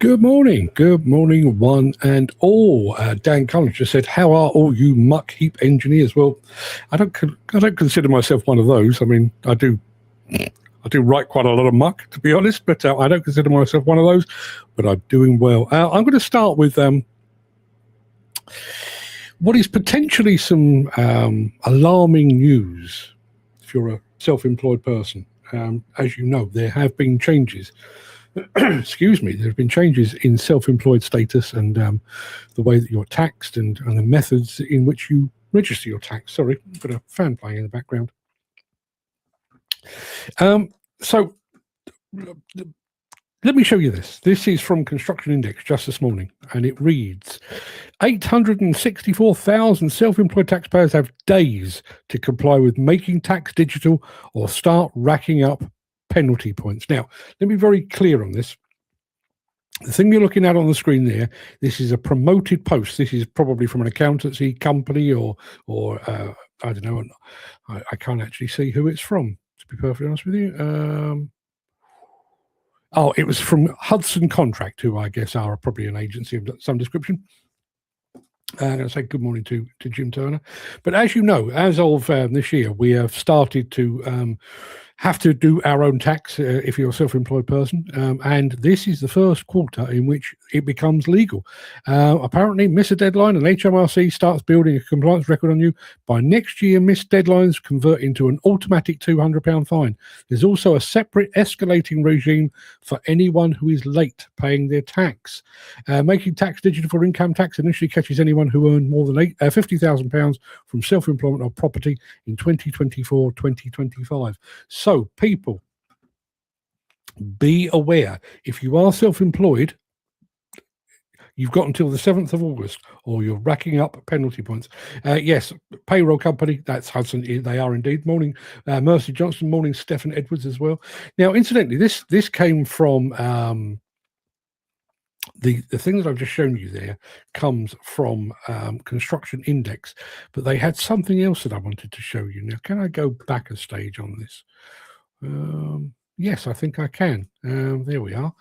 Good morning, one and all. Dan Cullen just said, "How are all you muck heap engineers?" Well, I don't consider myself one of those. I mean, I do write quite a lot of muck, to be honest, but I don't consider myself one of those. But I'm doing well. I'm going to start with what is potentially some alarming news if you're a self-employed person. As you know, there have been changes. Excuse me, there have been changes in self-employed status and the way that you're taxed and the methods in which you register your tax. Sorry, I've got a fan playing in the background. So let me show you this. This is from Construction Index just this morning, and it reads, 864,000 self-employed taxpayers have days to comply with making tax digital or start racking up penalty points. Now, let me be very clear on this. The thing you're looking at on the screen there, this is a promoted post. This is probably from an accountancy company or I don't know. I can't actually see who it's from, to be perfectly honest with you. Oh, it was from Hudson Contract, who I guess are probably an agency of some description. I'm going to say good morning to Jim Turner. But as you know, as of this year, we have started to have to do our own tax if you're a self-employed person. And this is the first quarter in which it becomes legal. Apparently, miss a deadline and HMRC starts building a compliance record on you. By next year, missed deadlines convert into an automatic £200 fine. There's also a separate escalating regime for anyone who is late paying their tax. Making tax digital for income tax initially catches anyone who earned more than £50,000 from self-employment or property in 2024-2025. So, people, be aware. If you are self-employed, you've got until the 7th of August, or you're racking up penalty points. Yes, payroll company, that's Hudson. They are indeed. Morning, Mercy Johnson. Morning, Stephen Edwards as well. Now, incidentally, this came from the thing that I've just shown you there comes from Construction Index, but they had something else that I wanted to show you. Now, can I go back a stage on this? Yes, I think I can. There we are.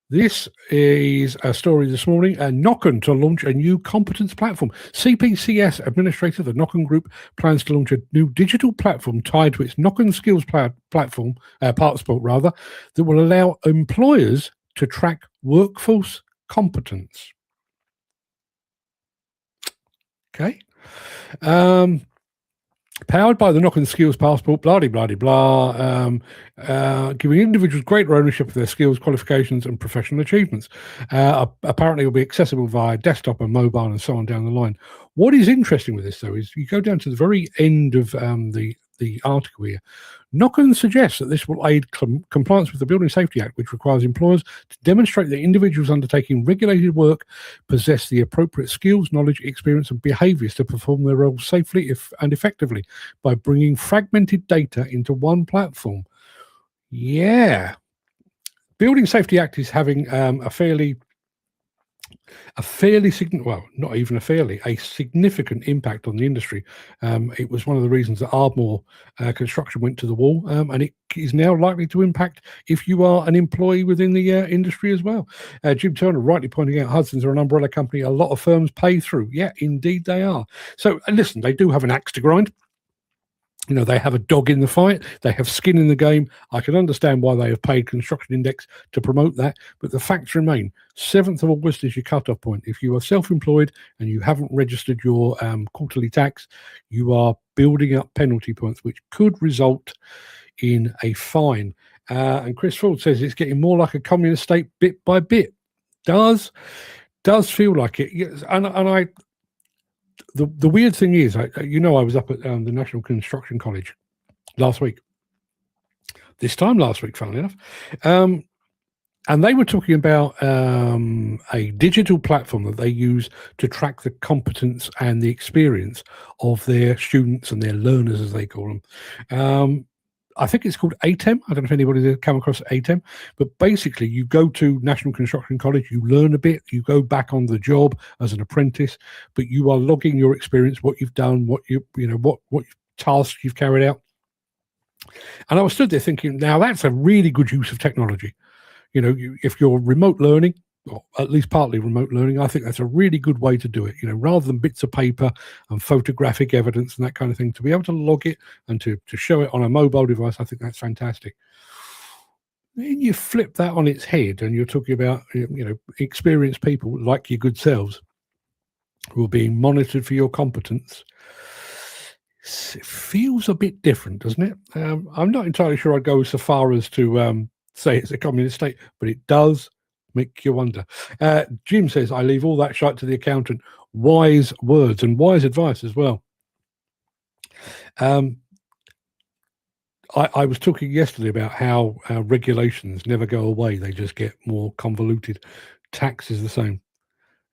This is a story this morning. Nocken to launch a new competence platform. CPCS administrator, the Nocken Group, plans to launch a new digital platform tied to its Nocken Skills platform, Passport rather, that will allow employers to track workforce competence. Okay. Powered by the Nocken Skills Passport, blah, blah, blah, blah, giving individuals greater ownership of their skills, qualifications, and professional achievements. Apparently, it will be accessible via desktop and mobile and so on down the line. What is interesting with this, though, is you go down to the very end of the article here. Nocken suggests that this will aid compliance with the Building Safety Act, which requires employers to demonstrate that individuals undertaking regulated work possess the appropriate skills, knowledge, experience, and behaviours to perform their roles safely and effectively by bringing fragmented data into one platform. Yeah. Building Safety Act is having a significant, well, not even a significant impact on the industry. It was one of the reasons that Ardmore Construction went to the wall, and it is now likely to impact if you are an employee within the industry as well. Jim Turner rightly pointing out Hudson's are an umbrella company a lot of firms pay through. Yeah, indeed they are. So listen, they do have an axe to grind. You know, they have a dog in the fight. They have skin in the game. I can understand why they have paid Construction Index to promote that. But the facts remain. 7th of August is your cutoff point. If you are self-employed and you haven't registered your quarterly tax, you are building up penalty points, which could result in a fine. And Chris Ford says it's getting more like a communist state bit by bit. Does feel like it. Yes, and I... The weird thing is, I was up at the National Construction College last week. This time last week, funnily enough. And they were talking about a digital platform that they use to track the competence and the experience of their students and their learners, as they call them. I think it's called ATEM. I don't know if anybody's ever come across ATEM, but basically you go to National Construction College, you learn a bit, you go back on the job as an apprentice, but you are logging your experience, what you've done, what tasks you've carried out. And I was stood there thinking, now that's a really good use of technology. You know, if you're remote learning, or at least partly remote learning. I think that's a really good way to do it. Rather than bits of paper and photographic evidence and that kind of thing, to be able to log it and to show it on a mobile device, I think that's fantastic. Then you flip that on its head, and you're talking about experienced people like your good selves who are being monitored for your competence. It feels a bit different, doesn't it? I'm not entirely sure I'd go so far as to say it's a communist state, but it does make you wonder. Jim says, I leave all that shite to the accountant. Wise words and wise advice as well. I was talking yesterday about how regulations never go away. They just get more convoluted. Tax is the same.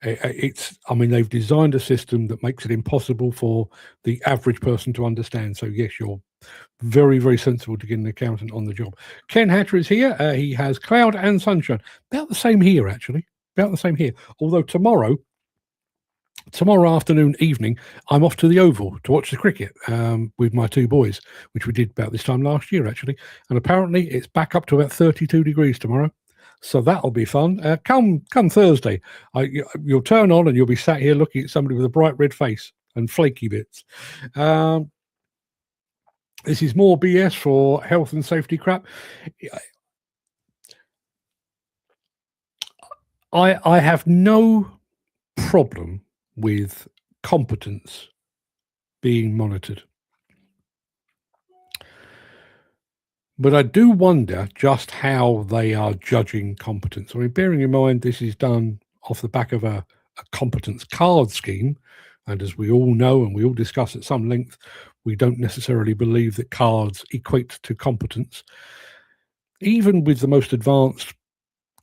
They've designed a system that makes it impossible for the average person to understand. So yes, you're very, very sensible to get an accountant on the job. Ken Hatter is here. He has cloud and sunshine. About the same here, actually. About the same here. Although tomorrow afternoon, evening, I'm off to the Oval to watch the cricket with my two boys, which we did about this time last year, actually. And apparently it's back up to about 32 degrees tomorrow. So that'll be fun. Come Thursday, you'll turn on and you'll be sat here looking at somebody with a bright red face and flaky bits. This is more BS for health and safety crap. I have no problem with competence being monitored. But I do wonder just how they are judging competence. Bearing in mind this is done off the back of a competence card scheme, and as we all know and we all discuss at some length, we don't necessarily believe that cards equate to competence. Even with the most advanced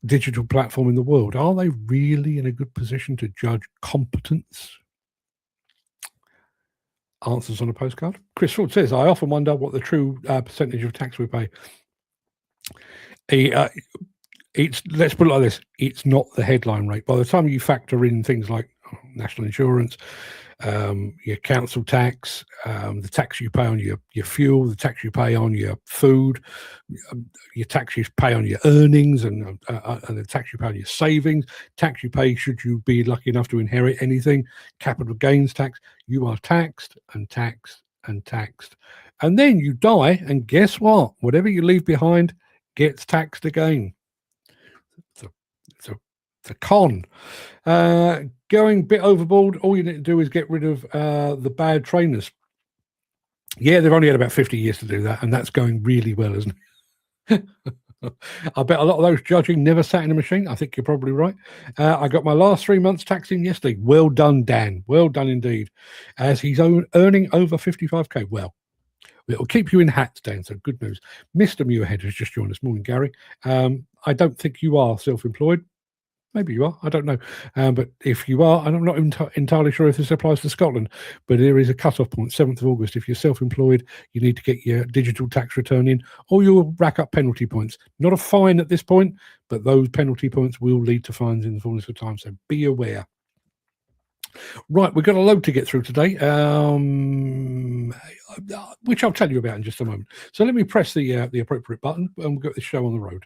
digital platform in the world, are they really in a good position to judge competence? Answers on a postcard. Chris Ford says, I often wonder what the true percentage of tax we pay. Let's put it like this, it's not the headline rate. By the time you factor in things like national insurance, your council tax, the tax you pay on your fuel, the tax you pay on your food, your tax you pay on your earnings, and the tax you pay on your savings, tax you pay should you be lucky enough to inherit anything, capital gains tax. You are taxed and taxed and taxed. And then you die, and guess what? Whatever you leave behind gets taxed again. It's a con. Going a bit overboard, all you need to do is get rid of the bad trainers. Yeah, they've only had about 50 years to do that, and that's going really well, isn't it? I bet a lot of those judging never sat in a machine. I think you're probably right. I got my last 3 months taxed in yesterday. Well done, Dan. Well done indeed. As he's earning over 55k. Well, it'll keep you in hats, Dan, so good news. Mr. Muirhead has just joined us. Morning, Gary. I don't think you are self-employed. Maybe you are, I don't know. But if you are, and I'm not entirely sure if this applies to Scotland, but there is a cut-off point, 7th of August. If you're self-employed, you need to get your digital tax return in, or you'll rack up penalty points. Not a fine at this point, but those penalty points will lead to fines in the fullness of time, so be aware. Right, we've got a load to get through today, which I'll tell you about in just a moment. So let me press the appropriate button, and we'll get this show on the road.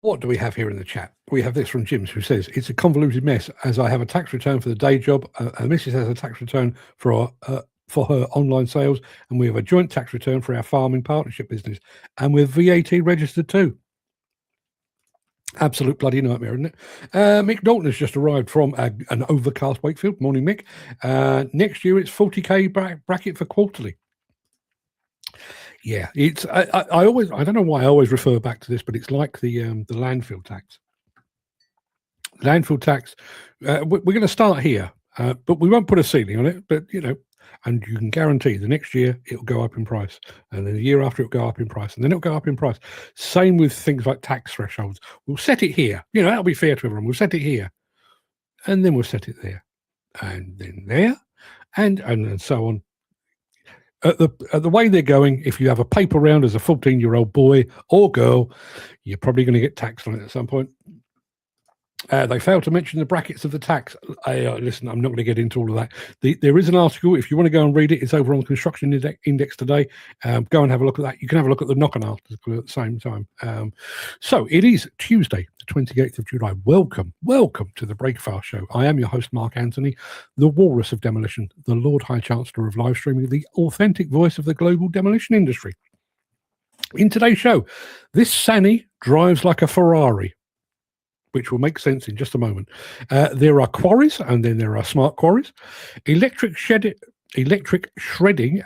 What do we have here in the chat? We have this from Jim, who says, it's a convoluted mess as I have a tax return for the day job. Mrs. has a tax return for her online sales, and we have a joint tax return for our farming partnership business, and we're VAT registered too. Absolute bloody nightmare, isn't it? Mick Dalton has just arrived from an overcast Wakefield. Morning, Mick. Next year, it's 40k bracket for quarterly. Yeah, it's I don't know why I always refer back to this, but it's like the landfill tax. Landfill tax. We're going to start here, but we won't put a ceiling on it. But and you can guarantee the next year it'll go up in price, and then the year after it'll go up in price, and then it'll go up in price. Same with things like tax thresholds. We'll set it here. That'll be fair to everyone. We'll set it here. and then we'll set it there, and then there, and so on. At the way they're going, if you have a paper round as a 14-year-old boy or girl, you're probably going to get taxed on it at some point. They failed to mention the brackets of the tax. Listen, I'm not going to get into all of that. There is an article, if you want to go and read it, it's over on Construction Index today. Go and have a look at that. You can have a look at the knock-on article at the same time. So it is Tuesday, the 28th of July. Welcome to the Breakfast Show. I am your host, Mark Anthony, the Walrus of Demolition, the Lord High Chancellor of live streaming, the authentic voice of the global demolition industry. In today's show, this Sany drives like a Ferrari, which will make sense in just a moment. There are quarries, and then there are smart quarries, electric shredding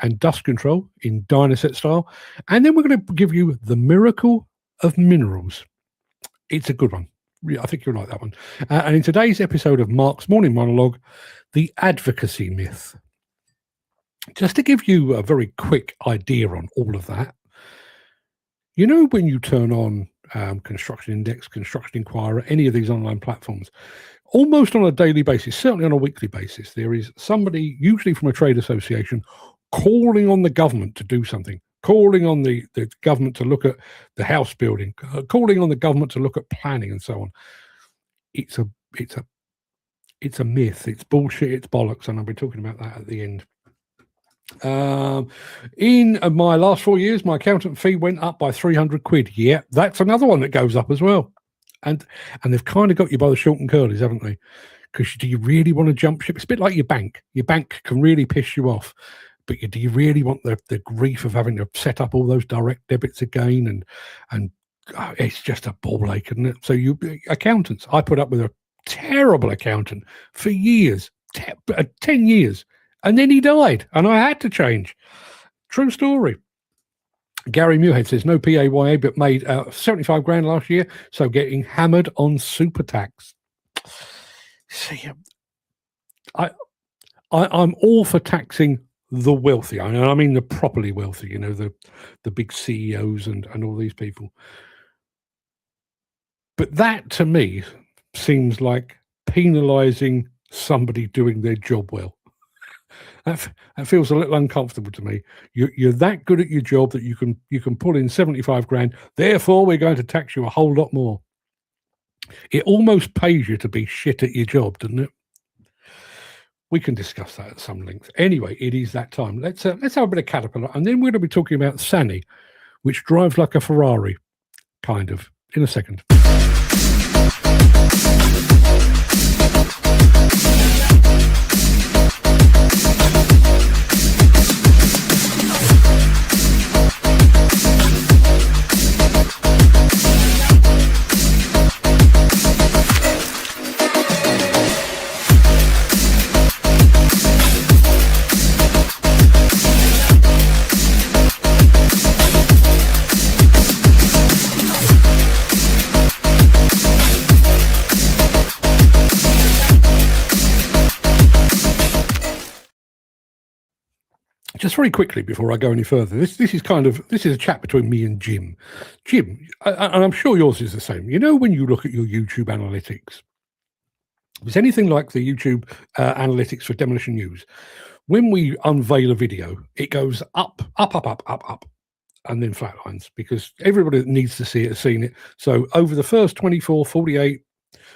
and dust control in Dynaset-style, and then we're going to give you the miracle of minerals. It's a good one. I think you'll like that one. And in today's episode of Mark's Morning Monologue, the Advocacy Myth. Just to give you a very quick idea on all of that, you know, when you turn on Construction Index, Construction Inquirer, any of these online platforms, almost on a daily basis, certainly on a weekly basis, there is somebody, usually from a trade association, calling on the government to do something, calling on the government to look at the house building, calling on the government to look at planning and so on. It's a myth. It's bullshit. It's bollocks, and I'll be talking about that at the end. In my last 4 years, my accountant fee went up by 300 quid. Yeah, that's another one that goes up as well. And they've kind of got you by the short and curlies, haven't they? Because do you really want to jump ship? It's a bit like your bank. Your bank can really piss you off, but do you really want the grief of having to set up all those direct debits again? And it's just a ball ache, isn't it? So accountants, I put up with a terrible accountant for years, 10 years. And then he died, and I had to change. True story. Gary Muirhead says, no PAYA, but made 75 grand last year, so getting hammered on super tax. See, I'm all for taxing the wealthy. I mean the properly wealthy, you know, the big CEOs and all these people. But that, to me, seems like penalising somebody doing their job well. That feels a little uncomfortable to me. You're that good at your job that you can pull in 75 grand. Therefore, we're going to tax you a whole lot more. It almost pays you to be shit at your job, doesn't it? We can discuss that at some length. Anyway, it is that time. Let's have a bit of Caterpillar, and then we're going to be talking about Sany, which drives like a Ferrari, kind of, in a second. Just very quickly before I go any further, this is a chat between me and Jim. Jim, and I'm sure yours is the same. You know, when you look at your YouTube analytics, if it's anything like the YouTube analytics for Demolition News, when we unveil a video, it goes up, and then flatlines, because everybody that needs to see it has seen it. So over the first 24, 48,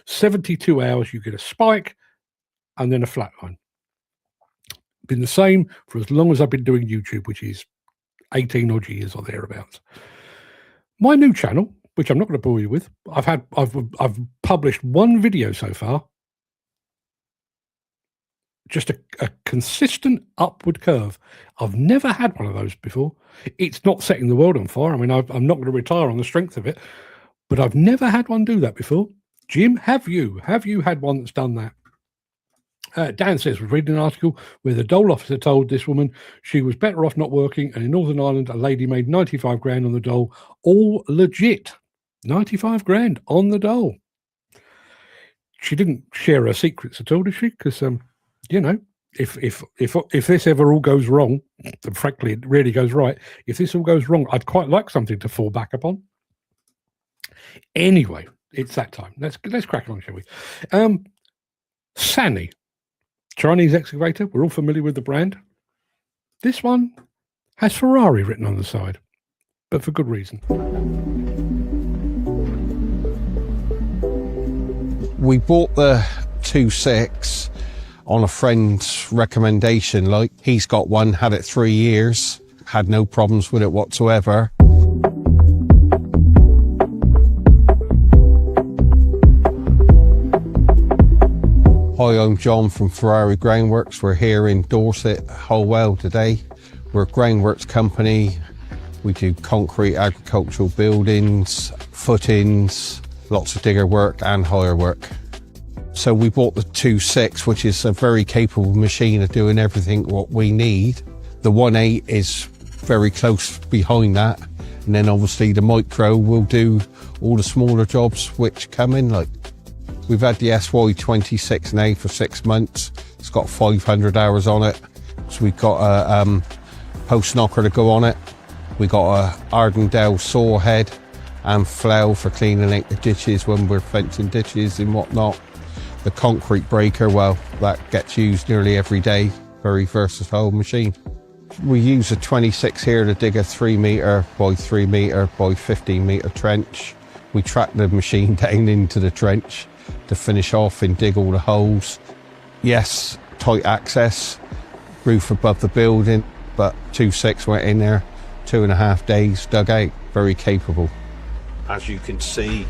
72 hours, you get a spike and then a flatline. Been the same for as long as I've been doing YouTube, which is 18 odd years or thereabouts. My new channel, which I'm not going to bore you with, I've published one video so far. Just a consistent upward curve. I've never had one of those before. It's not setting the world on fire. I mean, I'm not going to retire on the strength of it, but I've never had one do that before. Jim, have you had one that's done that? Dan says, we're reading an article where the dole officer told this woman she was better off not working, and in Northern Ireland, a lady made 95 grand on the dole. All legit. 95 grand on the dole. She didn't share her secrets at all, did she? Because, you know, if this ever all goes wrong, and frankly, it really goes right, if this all goes wrong, I'd quite like something to fall back upon. Anyway, it's that time. Let's crack on, shall we? Sany, Chinese excavator. We're all familiar with the brand. This one has Ferrari written on the side, but for good reason. We bought the 2.6 on a friend's recommendation. Like, he's got one, had it 3 years, had no problems with it whatsoever. Hi, I'm John from Ferrari Groundworks. We're here in Dorset, Holwell today. We're a groundworks company. We do concrete, agricultural buildings, footings, lots of digger work and hire work. So we bought the 2.6, which is a very capable machine of doing everything what we need. The 1.8 is very close behind that. And then obviously the micro will do all the smaller jobs which come in. Like, we've had the SY26 now for 6 months. It's got 500 hours on it. So we've got a post knocker to go on it. We got a Ardendale saw head and flail for cleaning out the ditches when we're fencing ditches and whatnot. The concrete breaker, well, that gets used nearly every day. Very versatile machine. We use a 26 here to dig a 3 metre by 3 metre by 15 metre trench. We track the machine down into the trench to finish off and dig all the holes. Yes, tight access, roof above the building, but 2.6 went in there, 2.5 days, dug out. Very capable. As you can see,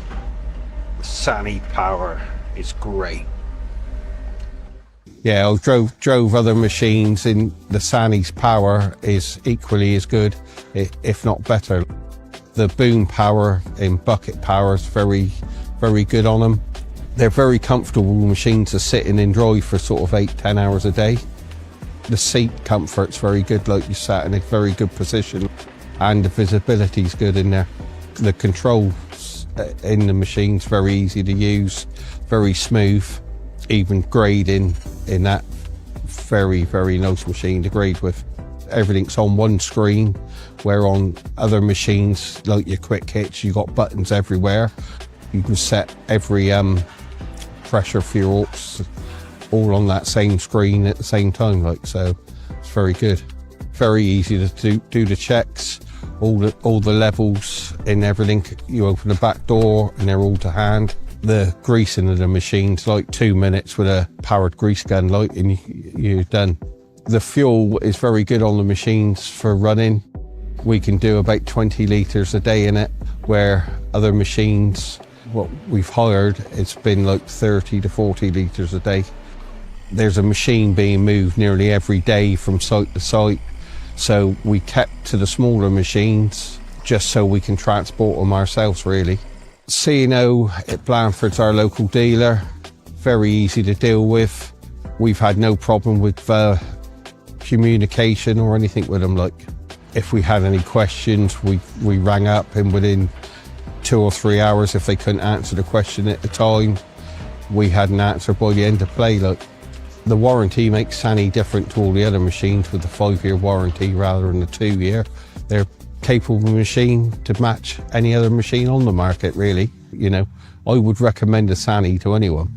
the Sany power is great. Yeah, I drove other machines, and the Sany's power is equally as good, if not better. The boom power in bucket power is very, very good on them. They're very comfortable machines to sit in and drive for sort of 8-10 hours a day. The seat comfort's very good, like you sat in a very good position, and the visibility's good in there. The controls in the machine's very easy to use, very smooth, even grading in that. Very, very nice machine to grade with. Everything's on one screen, where on other machines, like your quick hits, you've got buttons everywhere. You can set every pressure for your auks all on that same screen at the same time, like, so it's very good. Very easy to do the checks, all the levels and everything. You open the back door and they're all to hand. The greasing of the machine's like 2 minutes with a powered grease gun, like, and you're done. The fuel is very good on the machines for running. We can do about 20 litres a day in it, where other machines, what we've hired, it's been like 30 to 40 litres a day. There's a machine being moved nearly every day from site to site, so we kept to the smaller machines just so we can transport them ourselves, really. C&O at Blandford's our local dealer, very easy to deal with. We've had no problem with communication or anything with them. Like, if we had any questions, we rang up, and within 2 or 3 hours, if they couldn't answer the question at the time, we had an answer by the end of play. Like, the warranty makes Sany different to all the other machines, with the 5-year warranty rather than the 2-year. They're a capable machine to match any other machine on the market, really. You know, I would recommend a Sany to anyone.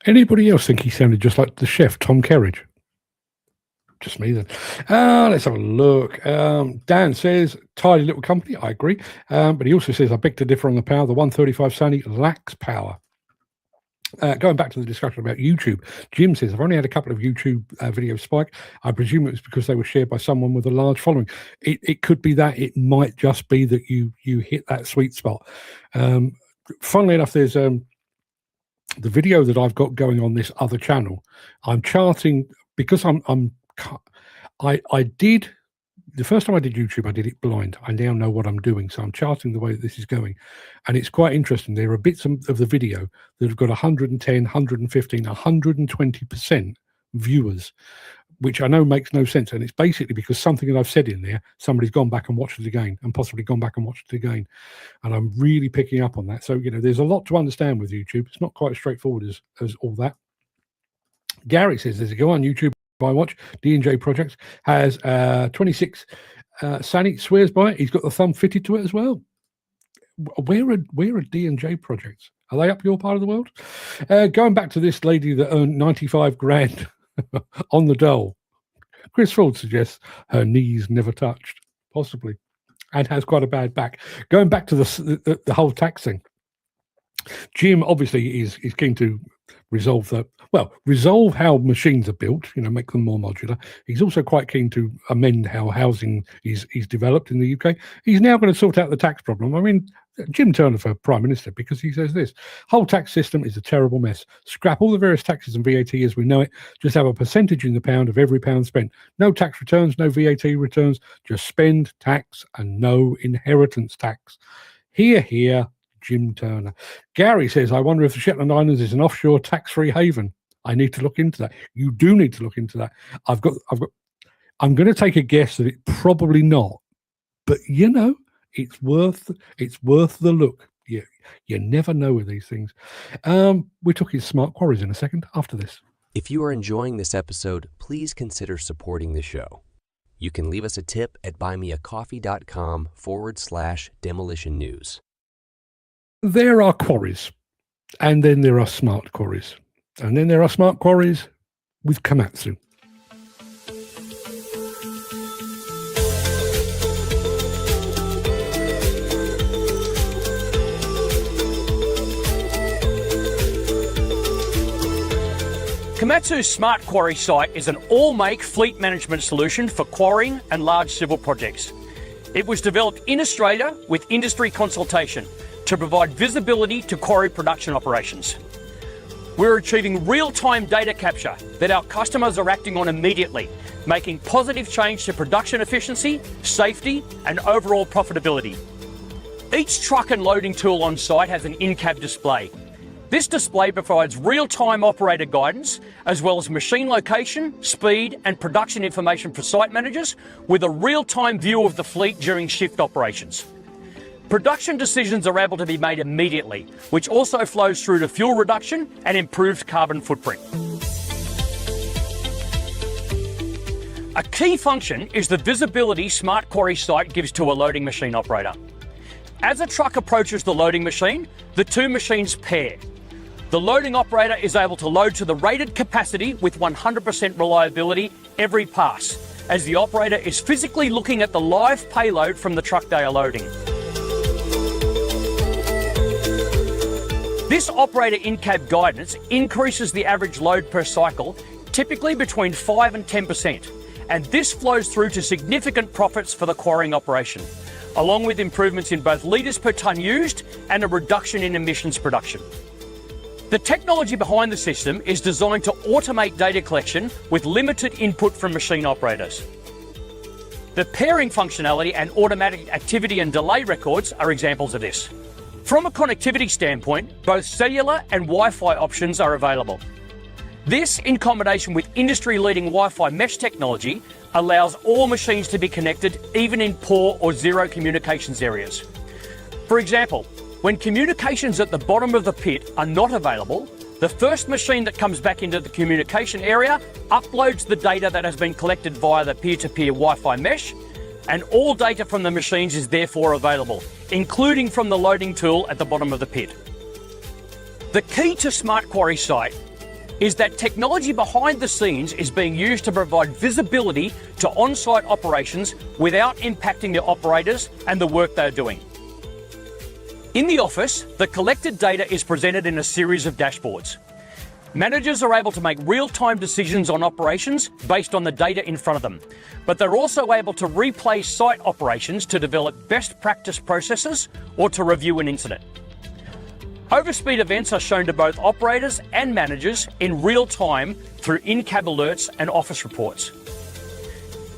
Anybody else think he sounded just like the chef, Tom Kerridge? Just me then. Let's have a look. Dan says, tidy little company. I agree. But he also says, I beg to differ on the power. The 135 Sany lacks power. Going back to the discussion about YouTube, Jim says, I've only had a couple of YouTube videos spike. I presume it was because they were shared by someone with a large following. It could be that. It might just be that you hit that sweet spot. Funnily enough, there's the video that I've got going on this other channel. I'm charting, because I did, the first time I did YouTube, I did it blind. I now know what I'm doing, so I'm charting the way that this is going. And it's quite interesting. There are bits of the video that have got 110, 115, 120% viewers, which I know makes no sense. And it's basically because something that I've said in there, somebody's gone back and watched it again, and possibly gone back and watched it again. And I'm really picking up on that. So, you know, there's a lot to understand with YouTube. It's not quite as straightforward as all that. Gary says, there's a guy on YouTube I watch, D&J Projects, has 26 Sany, swears by it. He's got the thumb fitted to it as well. Where are D&J Projects? Are they up your part of the world? Going back to this lady that earned 95 grand on the dole, Chris Ford suggests her knees never touched, possibly, and has quite a bad back. Going back to the whole tax thing, Jim obviously is keen to resolve how machines are built, make them more modular. He's also quite keen to amend how housing is developed in the UK. He's now going to sort out the tax problem. I mean, Jim Turner for Prime Minister, because he says this: whole tax system is a terrible mess. Scrap all the various taxes and VAT as we know it. Just have a percentage in the pound of every pound spent. No tax returns, no VAT returns. Just spend, tax, and no inheritance tax. Hear, hear, Jim Turner. Gary says, I wonder if the Shetland Islands is an offshore tax-free haven. I need to look into that. You do need to look into that. I'm going to take a guess that it's probably not, but it's worth the look. You never know with these things. We're talking Smart Quarries in a second after this. If you are enjoying this episode, please consider supporting the show. You can leave us a tip at buymeacoffee.com/demolition news. There are quarries, and then there are smart quarries, and then there are smart quarries with Komatsu. Komatsu's Smart Quarry site is an all-make fleet management solution for quarrying and large civil projects. It was developed in Australia with industry consultation to provide visibility to quarry production operations. We're achieving real-time data capture that our customers are acting on immediately, making positive change to production efficiency, safety, and overall profitability. Each truck and loading tool on site has an in-cab display. This display provides real-time operator guidance, as well as machine location, speed, and production information for site managers, with a real-time view of the fleet during shift operations. Production decisions are able to be made immediately, which also flows through to fuel reduction and improved carbon footprint. A key function is the visibility Smart Quarry site gives to a loading machine operator. As a truck approaches the loading machine, the two machines pair. The loading operator is able to load to the rated capacity with 100% reliability every pass, as the operator is physically looking at the live payload from the truck they are loading. This operator in-cab guidance increases the average load per cycle, typically between 5 and 10%, and this flows through to significant profits for the quarrying operation, along with improvements in both litres per tonne used and a reduction in emissions production. The technology behind the system is designed to automate data collection with limited input from machine operators. The pairing functionality and automatic activity and delay records are examples of this. From a connectivity standpoint, both cellular and Wi-Fi options are available. This, in combination with industry-leading Wi-Fi mesh technology, allows all machines to be connected even in poor or zero communications areas. For example, when communications at the bottom of the pit are not available, the first machine that comes back into the communication area uploads the data that has been collected via the peer-to-peer Wi-Fi mesh, and all data from the machines is therefore available, including from the loading tool at the bottom of the pit. The key to Smart Quarry site is that technology behind the scenes is being used to provide visibility to on-site operations without impacting the operators and the work they're doing. In the office, the collected data is presented in a series of dashboards. Managers are able to make real-time decisions on operations based on the data in front of them, but they're also able to replay site operations to develop best practice processes or to review an incident. Overspeed events are shown to both operators and managers in real time through in-cab alerts and office reports.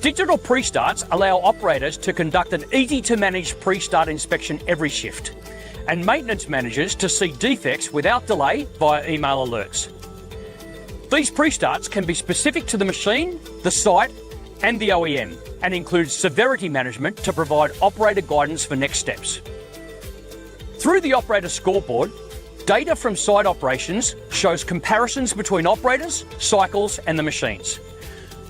Digital pre-starts allow operators to conduct an easy-to-manage pre-start inspection every shift, and maintenance managers to see defects without delay via email alerts. These pre-starts can be specific to the machine, the site, and the OEM, and include severity management to provide operator guidance for next steps. Through the operator scoreboard, Data from site operations shows comparisons between operators, cycles, and the machines.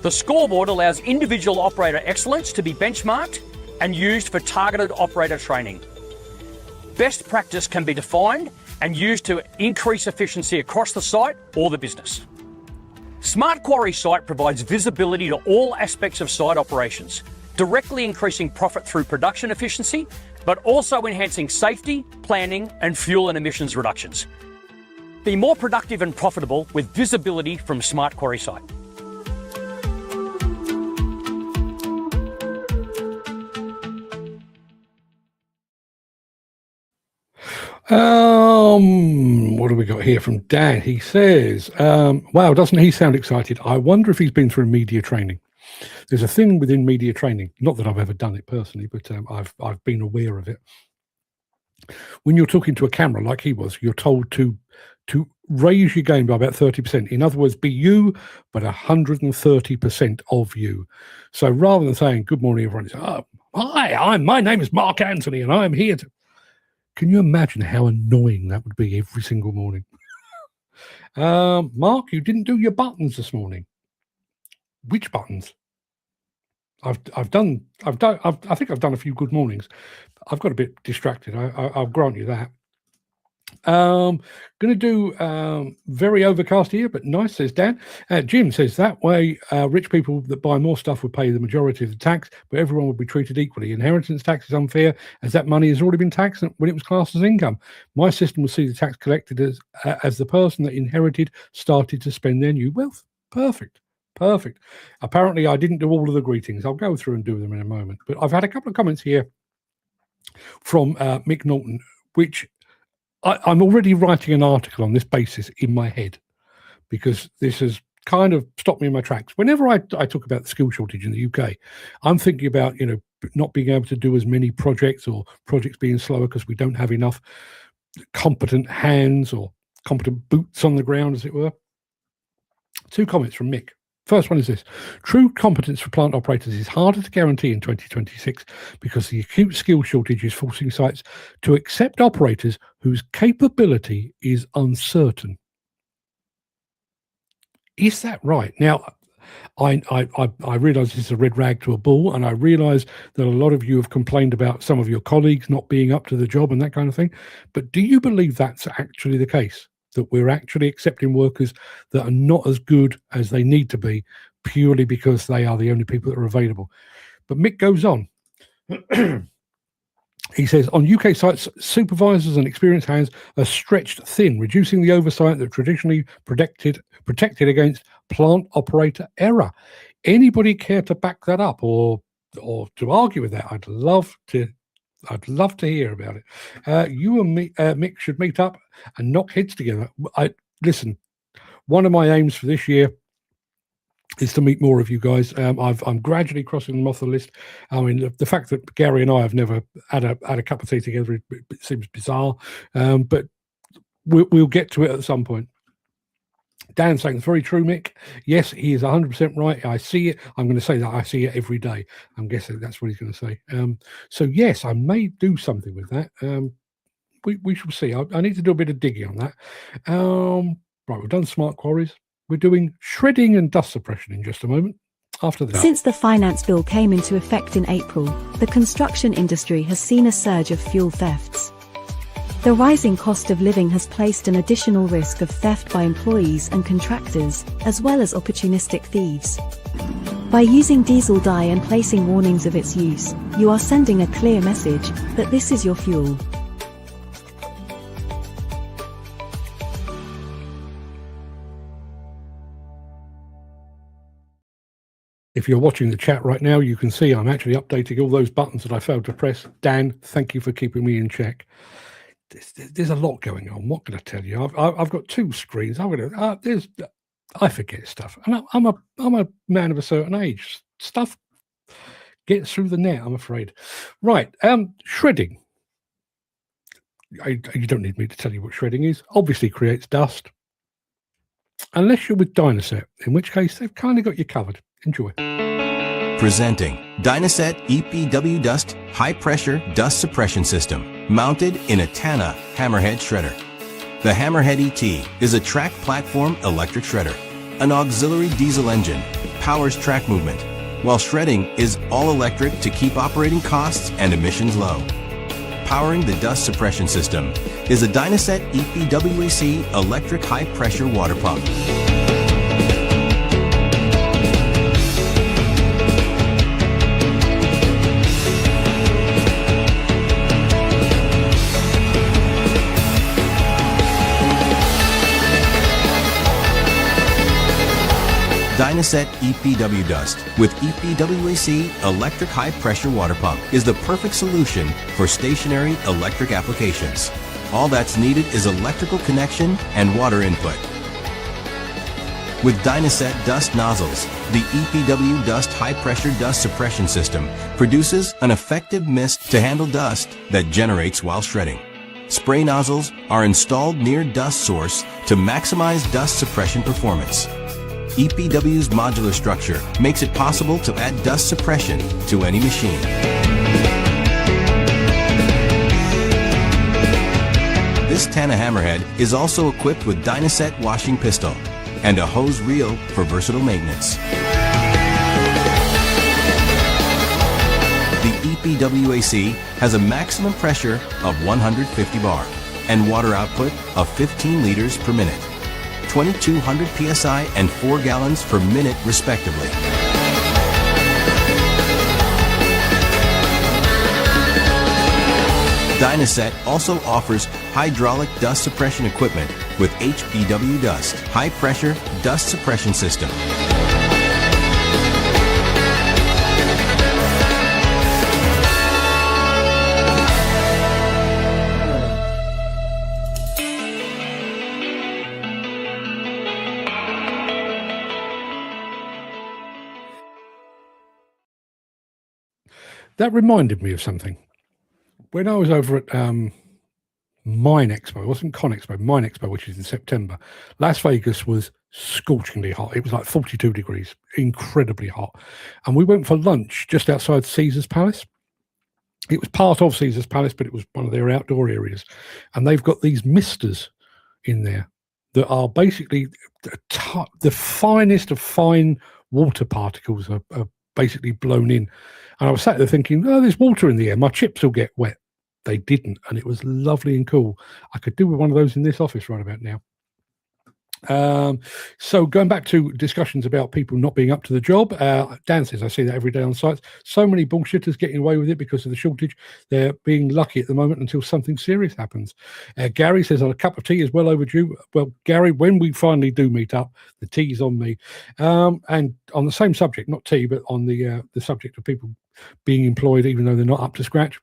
The scoreboard allows individual operator excellence to be benchmarked and used for targeted operator training. Best practice can be defined and used to increase efficiency across the site or the business. Smart Quarry Site provides visibility to all aspects of site operations, directly increasing profit through production efficiency, but also enhancing safety, planning, and fuel and emissions reductions. Be more productive and profitable with visibility from Smart Quarry Site. What do we got here from Dan? He says, wow, doesn't he sound excited? I wonder if he's been through media training. There's a thing within media training, not that I've ever done it personally, but I've been aware of it. When you're talking to a camera like he was, you're told to raise your game by about 30%. In other words, be you, but 130% of you. So rather than saying, good morning, everyone, it's, hi, my name is Mark Anthony, and I'm here to... Can you imagine how annoying that would be every single morning? Mark, you didn't do your buttons this morning. Which buttons? I think I've done a few good mornings. I've got a bit distracted. I'll grant you that. Going to do very overcast here, but nice, says Dan. Jim says that way rich people that buy more stuff would pay the majority of the tax, but everyone would be treated equally. Inheritance tax is unfair as that money has already been taxed when it was classed as income. My system will see the tax collected as the person that inherited started to spend their new wealth. Perfect. Apparently, I didn't do all of the greetings. I'll go through and do them in a moment. But I've had a couple of comments here from Mick Norton, which I'm already writing an article on this basis in my head, because this has kind of stopped me in my tracks. Whenever I talk about the skill shortage in the UK, I'm thinking about, not being able to do as many projects, or projects being slower because we don't have enough competent hands or competent boots on the ground, as it were. Two comments from Mick. First one is this: true competence for plant operators is harder to guarantee in 2026 because the acute skill shortage is forcing sites to accept operators whose capability is uncertain. Is that right? Now, I realise this is a red rag to a bull, and I realise that a lot of you have complained about some of your colleagues not being up to the job and that kind of thing. But do you believe that's actually the case? That we're actually accepting workers that are not as good as they need to be purely because they are the only people that are available? But Mick goes on. He says, on UK sites, supervisors and experienced hands are stretched thin, reducing the oversight that traditionally protected against plant operator error. Anybody care to back that up or to argue with that? I'd love to hear about it. You and me, Mick, should meet up and knock heads together. Listen, one of my aims for this year is to meet more of you guys. I'm gradually crossing them off the list. I mean, the fact that Gary and I have never had a cup of tea together, it seems bizarre, but we'll get to it at some point. Dan saying it's very true, Mick. Yes, he is 100% right. I see it. I'm going to say that I see it every day. I'm guessing that's what he's going to say. So yes, I may do something with that. We shall see. I need to do a bit of digging on that. Right, we've done Smart Quarries. We're doing shredding and dust suppression in just a moment. After that. Since the finance bill came into effect in April, the construction industry has seen a surge of fuel thefts. The rising cost of living has placed an additional risk of theft by employees and contractors, as well as opportunistic thieves. By using diesel dye and placing warnings of its use, you are sending a clear message that this is your fuel. If you're watching the chat right now, you can see I'm actually updating all those buttons that I failed to press. Dan, thank you for keeping me in check. There's a lot going on. What can I tell you? I've got two screens. I forget stuff, and I'm a man of a certain age. Stuff gets through the net, I'm afraid. Right, shredding. You don't need me to tell you what shredding is. Obviously, creates dust, unless you're with Dynaset, in which case they've kind of got you covered. Enjoy. Presenting Dynaset EPW Dust High Pressure Dust Suppression System, mounted in a Tana hammerhead shredder. The Hammerhead ET is a track platform electric shredder. An auxiliary diesel engine powers track movement, while shredding is all electric to keep operating costs and emissions low. Powering the dust suppression system is a Dynaset EPWAC electric high-pressure water pump. Dynaset EPW Dust with EPWAC electric high-pressure water pump is the perfect solution for stationary electric applications. All that's needed is electrical connection and water input. With Dynaset dust nozzles, the EPW Dust high-pressure dust suppression system produces an effective mist to handle dust that generates while shredding. Spray nozzles are installed near dust source to maximize dust suppression performance. EPW's modular structure makes it possible to add dust suppression to any machine. This Tana hammerhead is also equipped with Dynaset washing pistol and a hose reel for versatile maintenance. The EPWAC has a maximum pressure of 150 bar and water output of 15 liters per minute. 2,200 psi and 4 gallons per minute respectively. Dynaset also offers hydraulic dust suppression equipment with HPW Dust high pressure dust suppression system. That reminded me of something. When I was over at Mine Expo, it wasn't Con Expo, Mine Expo, which is in September, Las Vegas was scorchingly hot. It was like 42 degrees, incredibly hot. And we went for lunch just outside Caesar's Palace. It was part of Caesar's Palace, but it was one of their outdoor areas. And they've got these misters in there that are basically the finest of fine water particles are basically blown in. And I was sat there thinking, oh, there's water in the air. My chips will get wet. They didn't. And it was lovely and cool. I could do with one of those in this office right about now. So going back to discussions about people not being up to the job, Dan says, I see that every day on sites. So many bullshitters getting away with it because of the shortage. They're being lucky at the moment until something serious happens. Gary says, a cup of tea is well overdue. Well, Gary, when we finally do meet up, the tea's on me. And on the same subject, not tea, but on the subject of people being employed even though they're not up to scratch.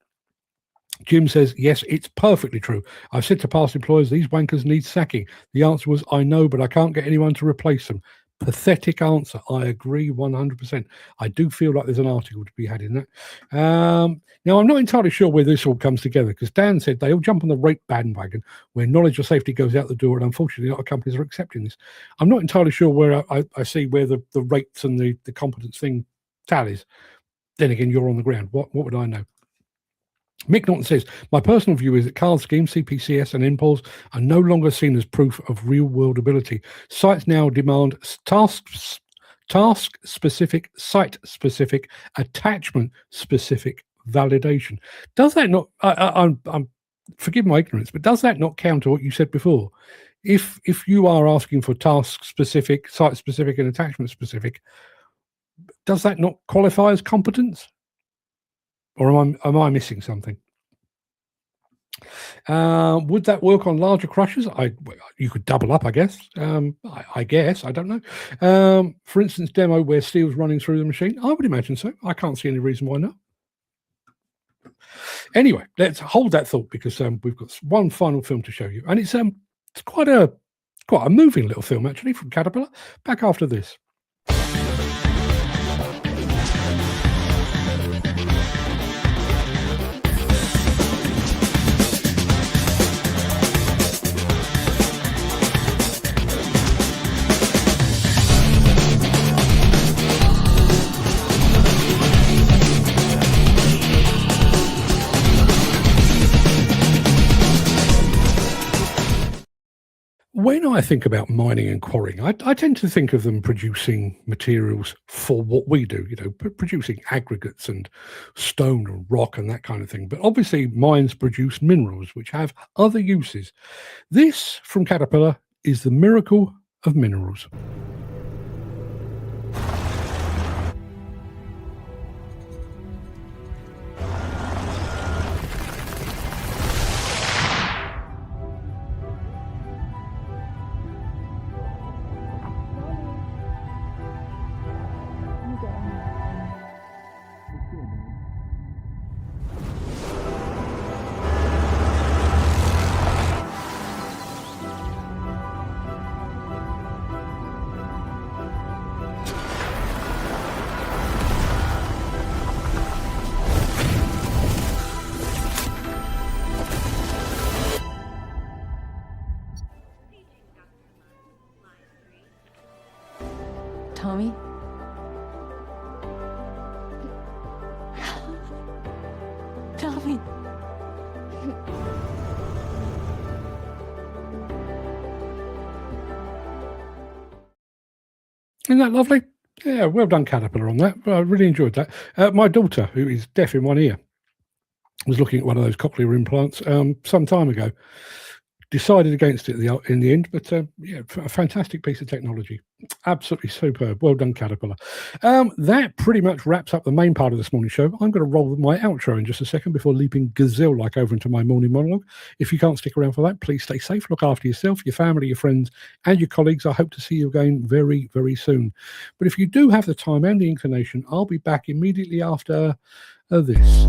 Jim says, yes, it's perfectly true. I've said to past employers, these wankers need sacking. The answer was, I know, but I can't get anyone to replace them. Pathetic answer. I agree 100%. I do feel like there's an article to be had in that. Now, I'm not entirely sure where this all comes together because Dan said they all jump on the rate bandwagon where knowledge of safety goes out the door, and unfortunately, a lot of companies are accepting this. I'm not entirely sure where I see where the rates and the competence thing tallies. Then again, you're on the ground. What would I know? Mick Norton says, my personal view is that card schemes, CPCS and NPOLs are no longer seen as proof of real-world ability. Sites now demand task-specific, site-specific, attachment-specific validation. Does that not, I'm forgive my ignorance, but does that not counter what you said before? If you are asking for task-specific, site-specific and attachment-specific, does that not qualify as competence? Or am I missing something? Would that work on larger crushers? You could double up, I guess. I guess, I don't know. For instance, demo where steel's running through the machine. I would imagine so. I can't see any reason why not. Anyway, let's hold that thought because we've got one final film to show you, and it's quite a moving little film actually from Caterpillar. Back after this. I think about mining and quarrying, I tend to think of them producing materials for what we do, producing aggregates and stone and rock and that kind of thing. But obviously, mines produce minerals which have other uses. This, from Caterpillar, is the miracle of minerals. Tommy? Tommy? Isn't that lovely? Yeah, well done, Caterpillar, on that. I really enjoyed that. My daughter, who is deaf in one ear, was looking at one of those cochlear implants some time ago. Decided against it in the end, but yeah, a fantastic piece of technology. Absolutely superb. Well done, Caterpillar. That pretty much wraps up the main part of this morning show. I'm going to roll with my outro in just a second before leaping gazelle-like over into my morning monologue. If you can't stick around for that, please stay safe, look after yourself, your family, your friends, and your colleagues. I hope to see you again very, very soon. But if you do have the time and the inclination, I'll be back immediately after this.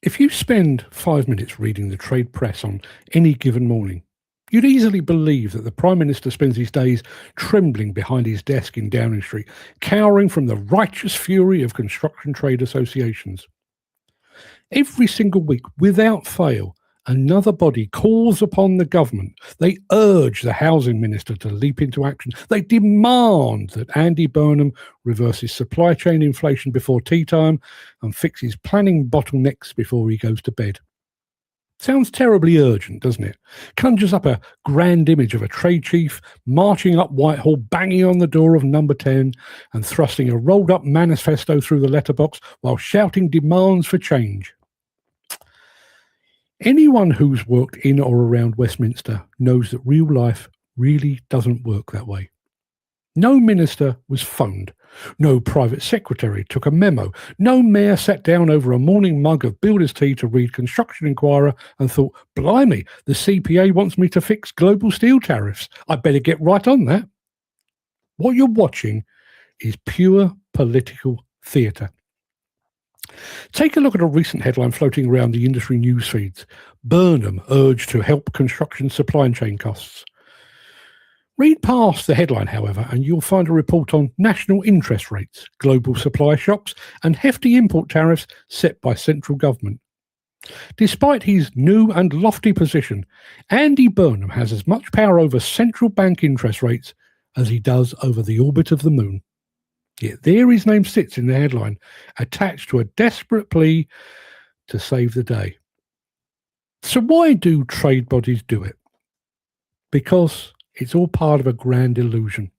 If you spend 5 minutes reading the trade press on any given morning, you'd easily believe that the Prime Minister spends his days trembling behind his desk in Downing Street, cowering from the righteous fury of construction trade associations. Every single week, without fail, another body calls upon the government. They urge the housing minister to leap into action. They demand that Andy Burnham reverses supply chain inflation before tea time and fixes planning bottlenecks before he goes to bed. Sounds terribly urgent, doesn't it? Conjures up a grand image of a trade chief marching up Whitehall, banging on the door of number 10 and thrusting a rolled-up manifesto through the letterbox while shouting demands for change. Anyone who's worked in or around Westminster knows that real life really doesn't work that way. No minister was phoned. No private secretary took a memo. No mayor sat down over a morning mug of builder's tea to read Construction Inquirer and thought, blimey, the CPA wants me to fix global steel tariffs. I better get right on that. What you're watching is pure political theatre. Take a look at a recent headline floating around the industry news feeds. Burnham urged to help construction supply chain costs. Read past the headline, however, and you'll find a report on national interest rates, global supply shocks, and hefty import tariffs set by central government. Despite his new and lofty position, Andy Burnham has as much power over central bank interest rates as he does over the orbit of the moon. Yet there his name sits in the headline, attached to a desperate plea to save the day. So why do trade bodies do it? Because it's all part of a grand illusion.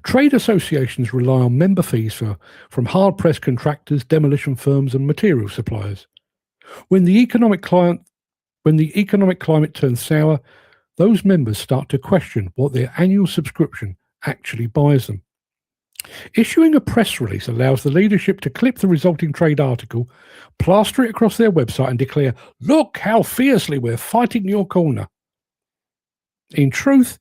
Trade associations rely on member fees from hard-pressed contractors, demolition firms and material suppliers. When the economic climate turns sour, those members start to question what their annual subscription actually buys them. Issuing a press release allows the leadership to clip the resulting trade article, plaster it across their website and declare, "Look how fiercely we're fighting your corner." In truth,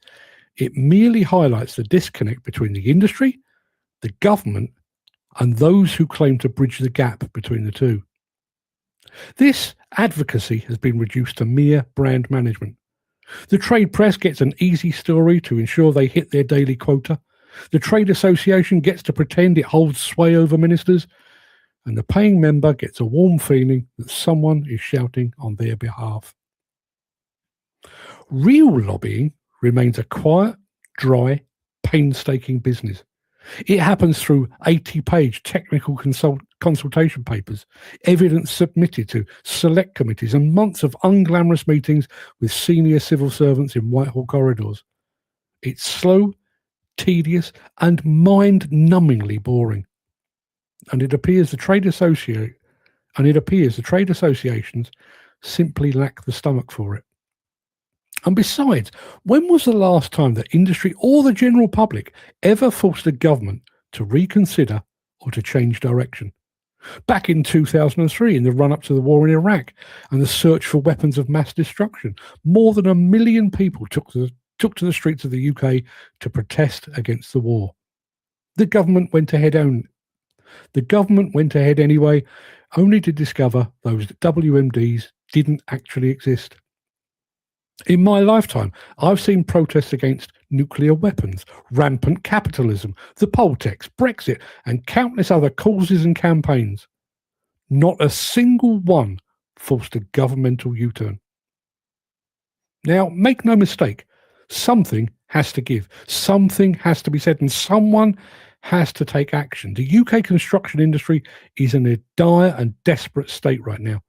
it merely highlights the disconnect between the industry, the government, and those who claim to bridge the gap between the two. This advocacy has been reduced to mere brand management. The trade press gets an easy story to ensure they hit their daily quota. The trade association gets to pretend it holds sway over ministers, and the paying member gets a warm feeling that someone is shouting on their behalf. Real lobbying remains a quiet, dry, painstaking business. It happens through 80-page technical consultation papers, evidence submitted to select committees, and months of unglamorous meetings with senior civil servants in Whitehall corridors. It's slow, tedious, and mind-numbingly boring. And it appears the trade associations simply lack the stomach for it. And besides, when was the last time that industry or the general public ever forced a government to reconsider or to change direction? Back in 2003, in the run-up to the war in Iraq and the search for weapons of mass destruction, more than 1 million people took to the streets of the UK to protest against the war. The government went ahead anyway, only to discover those WMDs didn't actually exist. In my lifetime, I've seen protests against nuclear weapons, rampant capitalism, the poll tax, Brexit, and countless other causes and campaigns. Not a single one forced a governmental U-turn. Now, make no mistake, something has to give, something has to be said, and someone has to take action. The UK construction industry is in a dire and desperate state right now.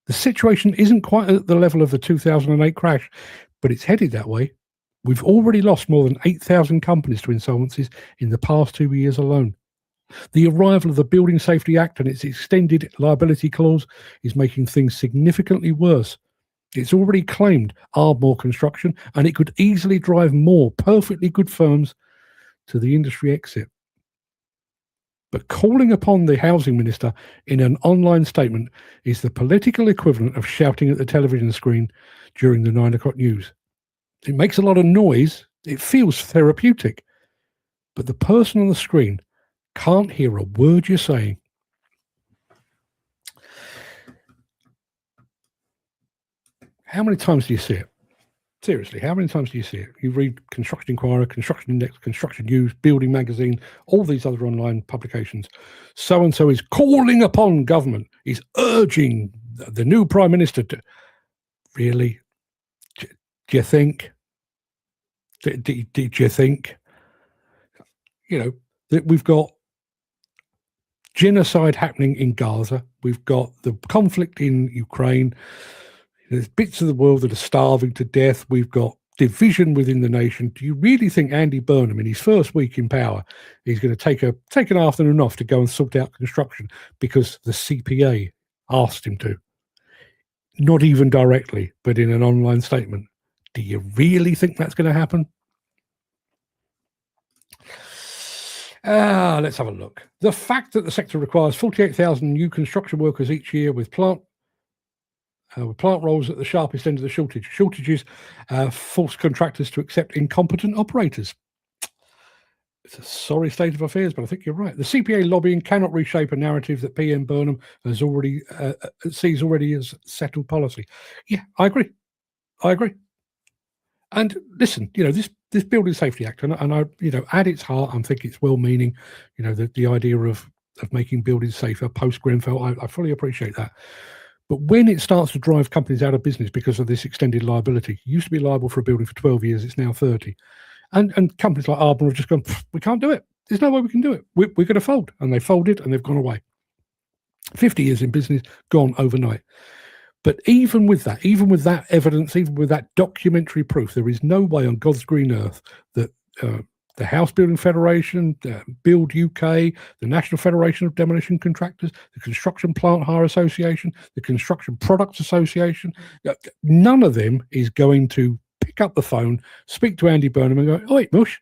The situation isn't quite at the level of the 2008 crash, but it's headed that way. We've already lost more than 8,000 companies to insolvencies in the past 2 years alone. The arrival of the Building Safety Act and its extended liability clause is making things significantly worse. It's already claimed Ardmore Construction, and it could easily drive more perfectly good firms to the industry exit. But calling upon the housing minister in an online statement is the political equivalent of shouting at the television screen during the 9 o'clock news. It makes a lot of noise, it feels therapeutic, but the person on the screen can't hear a word you're saying. How many times do you see it? Seriously, how many times do you see it? You read Construction Inquirer, Construction Index, Construction News, Building Magazine, all these other online publications. So-and-so is calling upon government, is urging the new Prime Minister to... Really? Do you think? Did you think? You know, that we've got genocide happening in Gaza. We've got the conflict in Ukraine. There's bits of the world that are starving to death. We've got division within the nation. Do you really think Andy Burnham, in his first week in power, is going to take an afternoon off to go and sort out construction because the CPA asked him to? Not even directly, but in an online statement. Do you really think that's going to happen? Let's have a look. The fact that the sector requires 48,000 new construction workers each year with plant roles at the sharpest end of the shortages force contractors to accept incompetent operators. It's a sorry state of affairs, but I think you're right. The CPA lobbying cannot reshape a narrative that PM Burnham has already sees already as settled policy. Yeah, I agree. And listen, you know, this Building Safety Act, and I, you know, at its heart, I think it's well-meaning. You know, the idea of making buildings safer post Grenfell, I fully appreciate that. But when it starts to drive companies out of business because of this extended liability, you used to be liable for a building for 12 years, it's now 30. And companies like Ardmore have just gone, we can't do it. There's no way we can do it. We're going to fold. And they folded and they've gone away. 50 years in business, gone overnight. But even with that evidence, even with that documentary proof, there is no way on God's green earth that the House Building Federation, Build UK, the National Federation of Demolition Contractors, the Construction Plant Hire Association, the Construction Products Association, none of them is going to pick up the phone, speak to Andy Burnham and go, "Oi, Mush,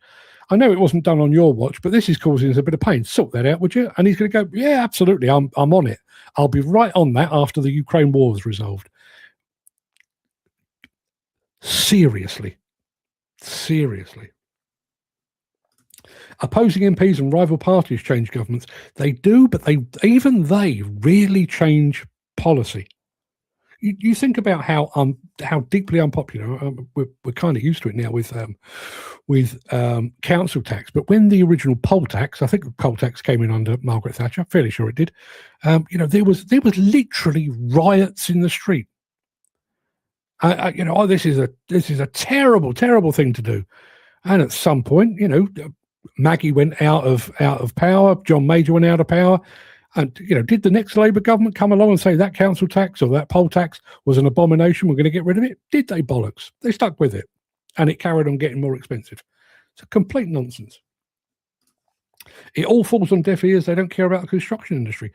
I know it wasn't done on your watch, but this is causing us a bit of pain. Sort that out, would you?" And he's going to go, "Yeah, absolutely, I'm on it. I'll be right on that after the Ukraine war is resolved." Seriously. Opposing MPs and rival parties change governments. They do, but they really change policy. You think about how deeply unpopular we're kind of used to it now with council tax. But when the original poll tax, I think the poll tax came in under Margaret Thatcher, fairly sure it did. You know, there was literally riots in the street. This is a terrible, terrible thing to do. And at some point, Maggie went out of power. John Major went out of power. And, did the next Labour government come along and say that council tax or that poll tax was an abomination? We're going to get rid of it. Did they? Bollocks. They stuck with it. And it carried on getting more expensive. It's a complete nonsense. It all falls on deaf ears. They don't care about the construction industry.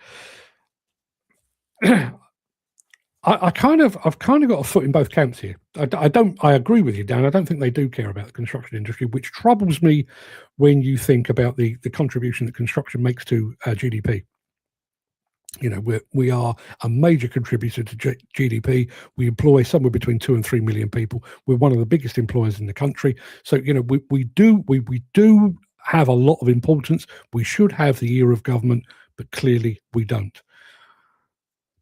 I've kind of got a foot in both camps here. I agree with you, Dan. I don't think they do care about the construction industry, which troubles me when you think about the contribution that construction makes to GDP. We are a major contributor to GDP. We employ somewhere between 2 and 3 million people. We're one of the biggest employers in the country. So, we do have a lot of importance. We should have the ear of government, but clearly we don't.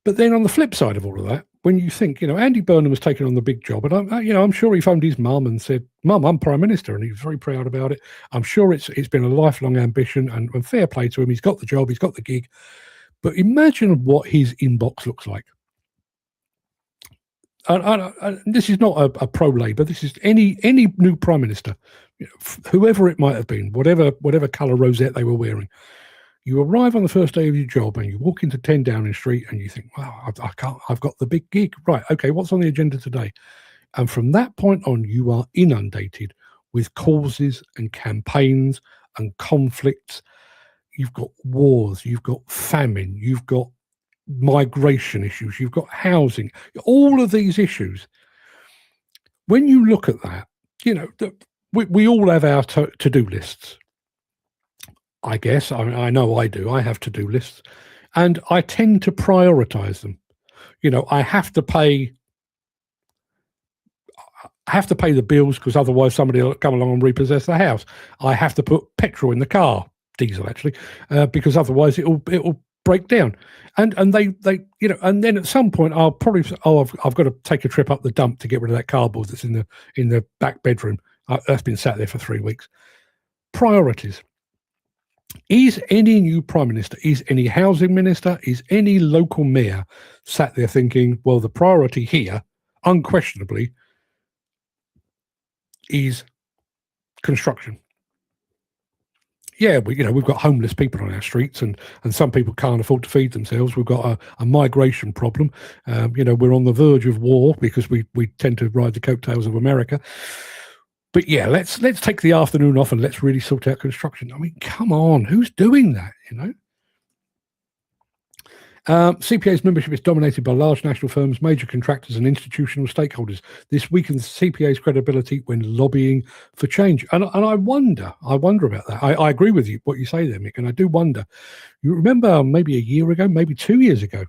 But then on the flip side of all of that, when you think, Andy Burnham has taken on the big job, and I'm sure he phoned his mum and said, "Mum, I'm Prime Minister," and he was very proud about it. I'm sure it's been a lifelong ambition, and fair play to him. He's got the job, he's got the gig. But imagine what his inbox looks like. And this is not a pro-Labour. This is any new Prime Minister, whoever it might have been, whatever colour rosette they were wearing. You arrive on the first day of your job and you walk into 10 Downing Street and you think, wow, I've got the big gig. Right, okay, what's on the agenda today? And from that point on, you are inundated with causes and campaigns and conflicts. You've got wars, you've got famine, you've got migration issues, you've got housing, all of these issues. When you look at that, we all have our to-do lists. I guess, I know I do. I have to-do lists, and I tend to prioritize them. I have to pay the bills because otherwise somebody will come along and repossess the house. I have to put petrol in the car. Diesel actually, because otherwise it'll break down, and they and then at some point I'll probably I've got to take a trip up the dump to get rid of that cardboard that's in the back bedroom that's been sat there for 3 weeks. Priorities. Is any new Prime Minister, is any housing minister, is any local mayor sat there thinking, well, the priority here unquestionably is construction? Yeah, we've got homeless people on our streets, and some people can't afford to feed themselves. We've got a migration problem. We're on the verge of war because we tend to ride the coattails of America. But yeah, let's take the afternoon off and let's really sort out construction. I mean, come on, who's doing that? CPA's membership is dominated by large national firms, major contractors and institutional stakeholders. This weakens CPA's credibility when lobbying for change. And I wonder about that. I agree with you, what you say there, Mick, and I do wonder. You remember maybe a year ago, maybe 2 years ago,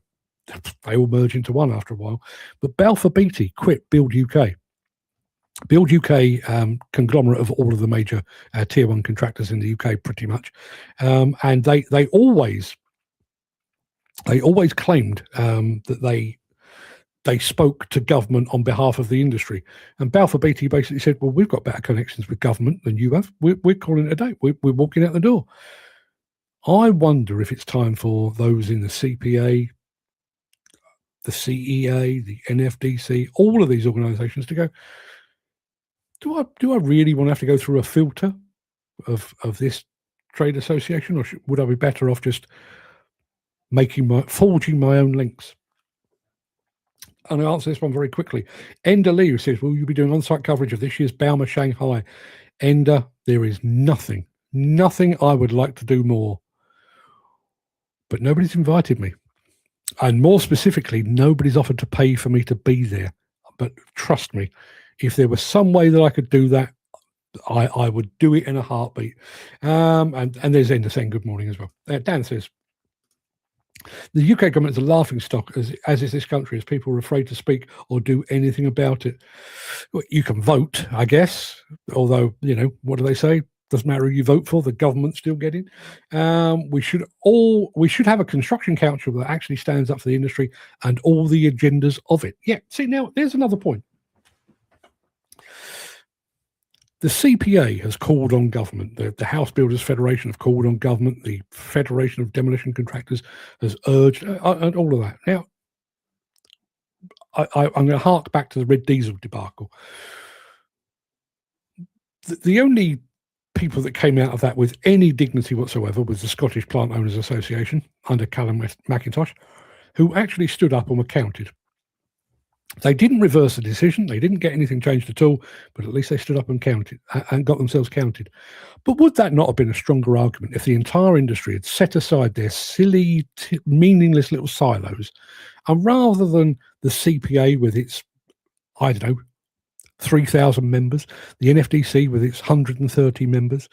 they all merge into one after a while, but Balfour Beatty quit Build UK. Build UK, conglomerate of all of the major tier one contractors in the UK, pretty much. And they always claimed that they spoke to government on behalf of the industry. And Balfour Beatty basically said, well, we've got better connections with government than you have. We're calling it a day. We're walking out the door. I wonder if it's time for those in the CPA, the CEA, the NFDC, all of these organisations to go, do I really want to have to go through a filter of this trade association, or would I be better off just forging my own links? And I answer this one very quickly. Enda Lee, who says, will you be doing on-site coverage of this year's Bauma Shanghai? Enda, there is nothing I would like to do more. But nobody's invited me. And more specifically, nobody's offered to pay for me to be there. But trust me, if there was some way that I could do that, I would do it in a heartbeat. And there's Enda saying good morning as well. Dan says, the UK government is a laughing stock, as is this country, as people are afraid to speak or do anything about it. You can vote, I guess, although, what do they say? Doesn't matter who you vote for, the government's still getting. We should have a construction council that actually stands up for the industry and all the agendas of it. Yeah, see, now there's another point. The CPA has called on government. The House Builders Federation have called on government. The Federation of Demolition Contractors has urged, and all of that. Now, I'm going to hark back to the red diesel debacle. The only people that came out of that with any dignity whatsoever was the Scottish Plant Owners Association under Callum McIntosh, who actually stood up and were counted. They didn't reverse the decision. They didn't get anything changed at all, but at least they stood up and counted and got themselves counted. But would that not have been a stronger argument if the entire industry had set aside their silly, meaningless little silos, and rather than the CPA with its, I don't know, 3,000 members, the NFDC with its 130 members,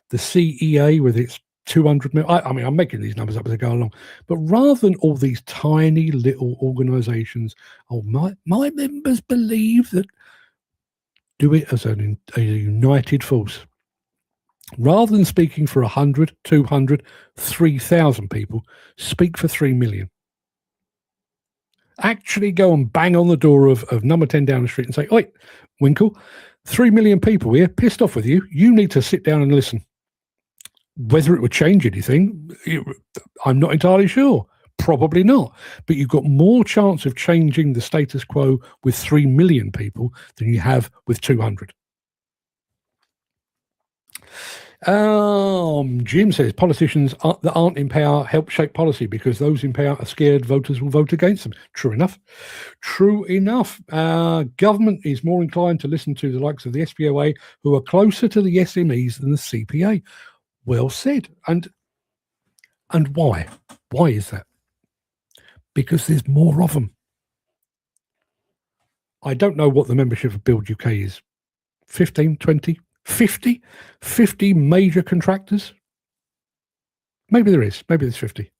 the CEA with its 200 members. I mean, I'm making these numbers up as I go along. But rather than all these tiny little organisations, my members believe that, do it as a united force. Rather than speaking for 100, 200, 3,000 people, speak for 3 million. Actually go and bang on the door of number 10 down the street and say, "Oi, Winkle, 3 million people here, pissed off with you. You need to sit down and listen." Whether it would change anything, I'm not entirely sure. Probably not. But you've got more chance of changing the status quo with 3 million people than you have with 200. Jim says politicians that aren't in power help shape policy because those in power are scared voters will vote against them. True enough. True enough. Government is more inclined to listen to the likes of the SPOA, who are closer to the SMEs than the CPA. Well said. And why? Why is that? Because there's more of them. I don't know what the membership of Build UK is. 15, 20, 50? 50 major contractors? Maybe there is. Maybe there's 50.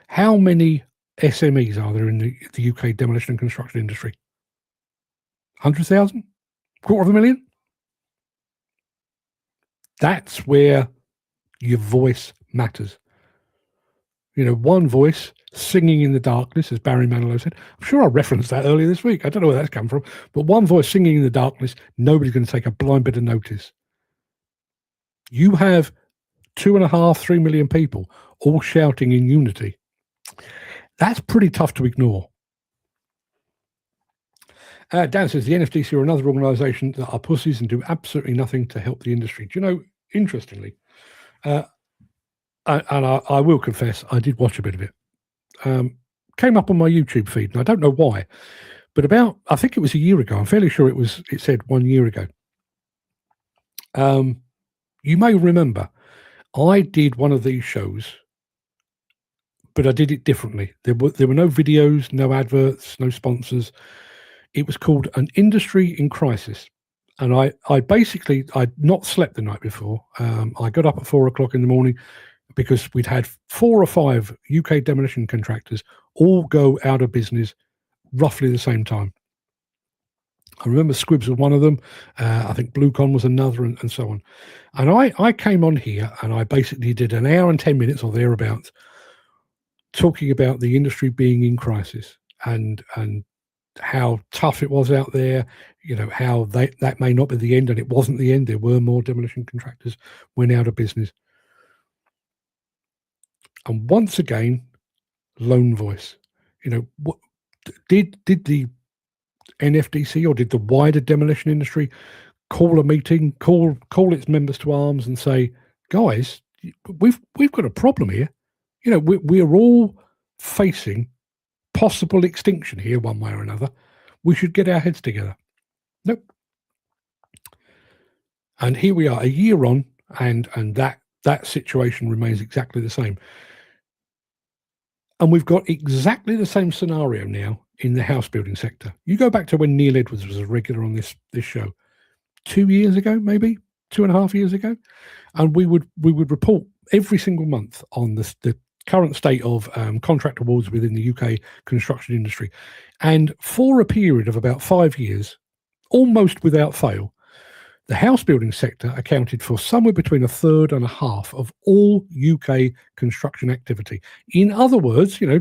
How many SMEs are there in the UK demolition and construction industry? 100,000? 250,000? That's where your voice matters. You know, one voice singing in the darkness, as Barry Manilow said. I'm sure I referenced that earlier this week. I don't know where that's come from. But one voice singing in the darkness, nobody's going to take a blind bit of notice. You have 2.5, 3 million people all shouting in unity. That's pretty tough to ignore. Dan says the NFDC are another organisation that are pussies and do absolutely nothing to help the industry. Do you know, interestingly, and I will confess, I did watch a bit of it. Came up on my YouTube feed, and I don't know why, but I think it was a year ago. I'm fairly sure it said 1 year ago. You may remember, I did one of these shows, but I did it differently. There were no videos, no adverts, no sponsors. It was called An Industry in Crisis. And I'd not slept the night before. I got up at 4 o'clock in the morning because we'd had 4 or 5 UK demolition contractors all go out of business roughly the same time. I remember Squibs was one of them. I think Bluecon was another, and so on. And I came on here and I basically did an hour and 10 minutes or thereabouts talking about the industry being in crisis and how tough it was out there, you know, how that may not be the end, and it wasn't the end. There were more demolition contractors went out of business. And once again, lone voice. You know, what did the NFDC or did the wider demolition industry call a meeting, call its members to arms and say, guys, we've got a problem here. You know, we're all facing possible extinction here one way or another. We should get our heads together. Nope. And here we are a year on, and that situation remains exactly the same. And we've got exactly the same scenario now in the house building sector. You go back to when Neil Edwards was a regular on this show 2 years ago, maybe 2.5 years ago, and we would report every single month on the current state of contract awards within the UK construction industry. And for a period of about 5 years, almost without fail, the house building sector accounted for somewhere between 1/3 and 1/2 of all UK construction activity. In other words, you know,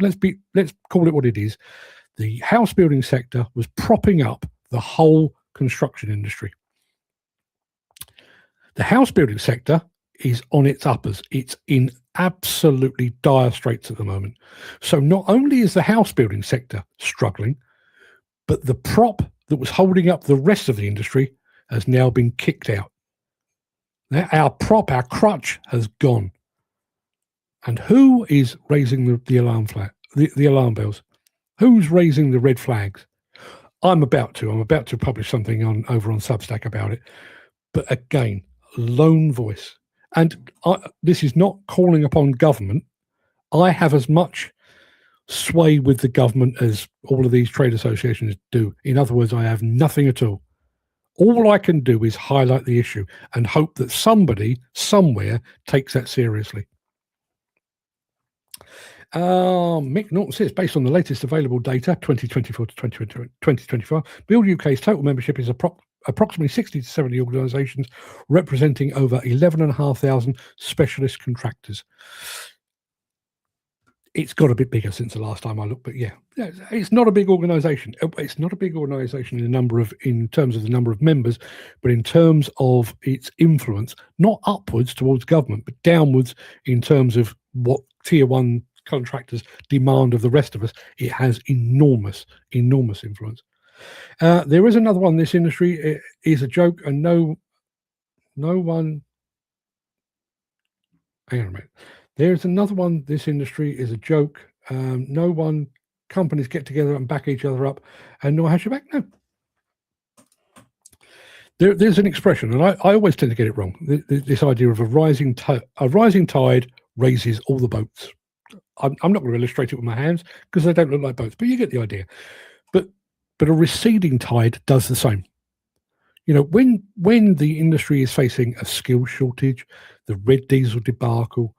let's call it what it is. The house building sector was propping up the whole construction industry. The house building sector is on its uppers. It's in absolutely dire straits at the moment. So not only is the house building sector struggling, but the prop that was holding up the rest of the industry has now been kicked out. Now our prop, our crutch has gone. And who is raising the alarm the alarm bells? Who's raising the red flags? I'm about to publish something over on Substack about it. But again, lone voice. And this is not calling upon government. I have as much sway with the government as all of these trade associations do. In other words, I have nothing at all. All I can do is highlight the issue and hope that somebody somewhere takes that seriously. Mick Norton says, based on the latest available data, 2024 to 2025, Build UK's total membership is approximately 60 to 70 organisations, representing over 11,500 specialist contractors. It's got a bit bigger since the last time I looked, but yeah, it's not a big organisation. It's not a big organisation in terms of the number of members, but in terms of its influence, not upwards towards government, but downwards in terms of what tier one contractors demand of the rest of us. It has enormous influence. There is another one. This industry it is a joke, and no one. Hang on a minute. There's another one. This industry is a joke. No one. Companies get together and back each other up, and nor has your back. No. There's an expression, and I always tend to get it wrong. This idea of a rising tide raises all the boats. I'm not going to illustrate it with my hands because they don't look like boats, but you get the idea. But a receding tide does the same. You know, when the industry is facing a skill shortage, the red diesel debacle,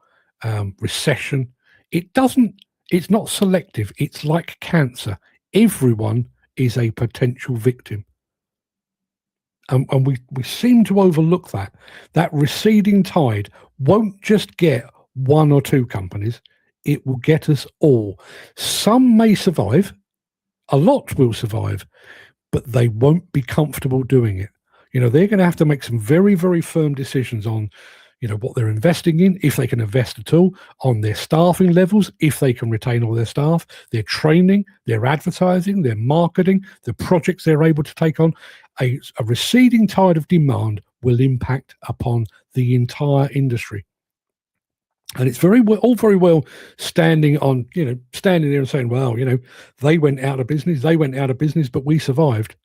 recession, it's not selective. It's like cancer. Everyone is a potential victim. And we seem to overlook that. That receding tide won't just get one or two companies. It will get us all. Some may survive. A lot will survive, but they won't be comfortable doing it. You know, they're going to have to make some very, very firm decisions on, you know, what they're investing in, if they can invest at all, on their staffing levels, if they can retain all their staff, their training, their advertising, their marketing, the projects they're able to take on. A receding tide of demand will impact upon the entire industry. And it's all very well standing there and saying, well, you know, they went out of business, but we survived.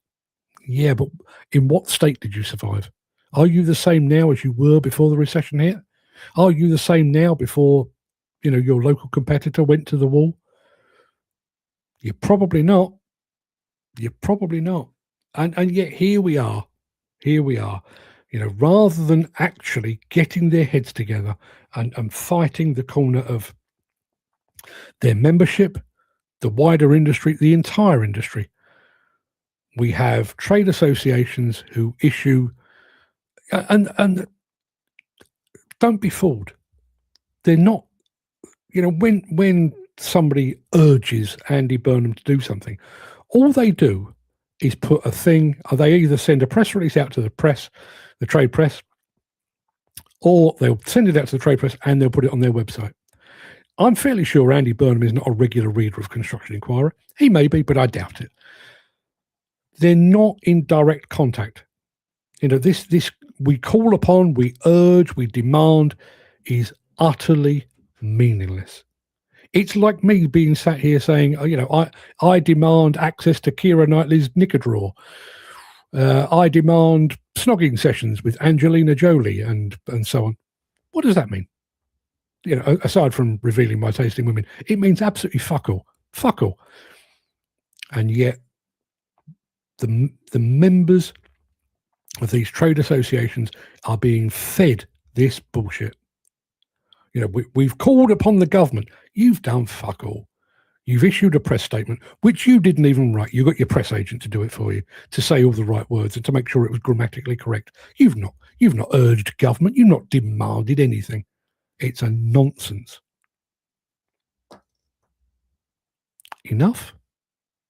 Yeah, but in what state did you survive? Are you the same now as you were before the recession hit? Are you the same now before, you know, your local competitor went to the wall? You're probably not. And yet here we are. You know, rather than actually getting their heads together and fighting the corner of their membership, the wider industry, the entire industry, we have trade associations who issue, and don't be fooled. They're not, you know, when somebody urges Andy Burnham to do something, all they do is put a thing, they either send a press release out to the press, the trade press, or they'll send it out to the trade press and they'll put it on their website. I'm fairly sure Andy Burnham is not a regular reader of Construction Inquirer. He may be, but I doubt it. They're not in direct contact. You know, this we call upon, we urge, we demand is utterly meaningless. It's like me being sat here saying, you know, I demand access to Keira Knightley's knicker drawer. I demand snogging sessions with Angelina Jolie and so on. What does that mean? You know, aside from revealing my taste in women, it means absolutely fuck all. And yet the members of these trade associations are being fed this bullshit. You know, we've called upon the government. You've done fuck all. You've issued a press statement, which you didn't even write. You got your press agent to do it for you, to say all the right words and to make sure it was grammatically correct. You've not urged government. You've not demanded anything. It's a nonsense. Enough?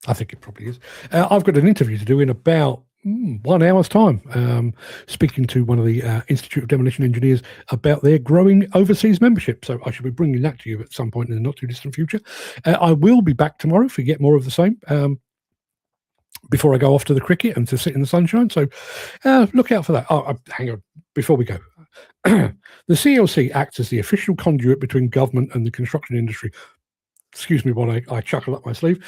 I think it probably is. I've got an interview to do in about 1 hour's time, speaking to one of the Institute of Demolition Engineers about their growing overseas membership. So I should be bringing that to you at some point in the not too distant future. I will be back tomorrow for yet more of the same. before I go off to the cricket and to sit in the sunshine. So look out for that. Hang on, before we go. The CLC acts as the official conduit between government and the construction industry. Excuse me while I chuckle up my sleeve.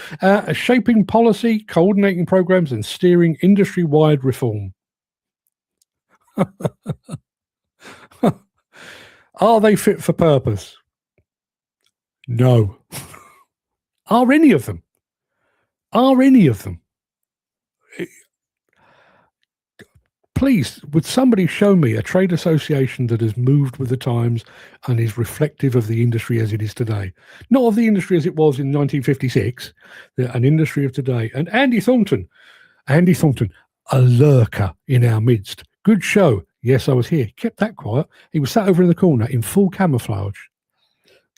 Shaping policy, coordinating programs, and steering industry-wide reform. Are they fit for purpose? No. Are any of them? Please, would somebody show me a trade association that has moved with the times and is reflective of the industry as it is today? Not of the industry as it was in 1956, an industry of today. And Andy Thornton, a lurker in our midst. Good show. Yes, I was here. Kept that quiet. He was sat over in the corner in full camouflage,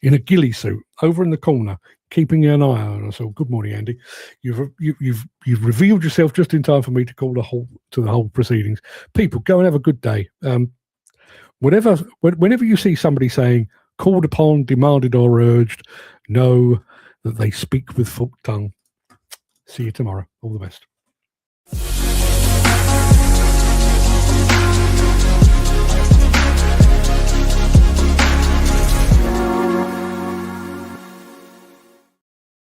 in a ghillie suit, over in the corner, keeping an eye on us. So, good morning, Andy. You've revealed yourself just in time for me to call the whole proceedings. People, go and have a good day. Whenever you see somebody saying called upon, demanded, or urged, know that they speak with forked tongue. See you tomorrow. All the best.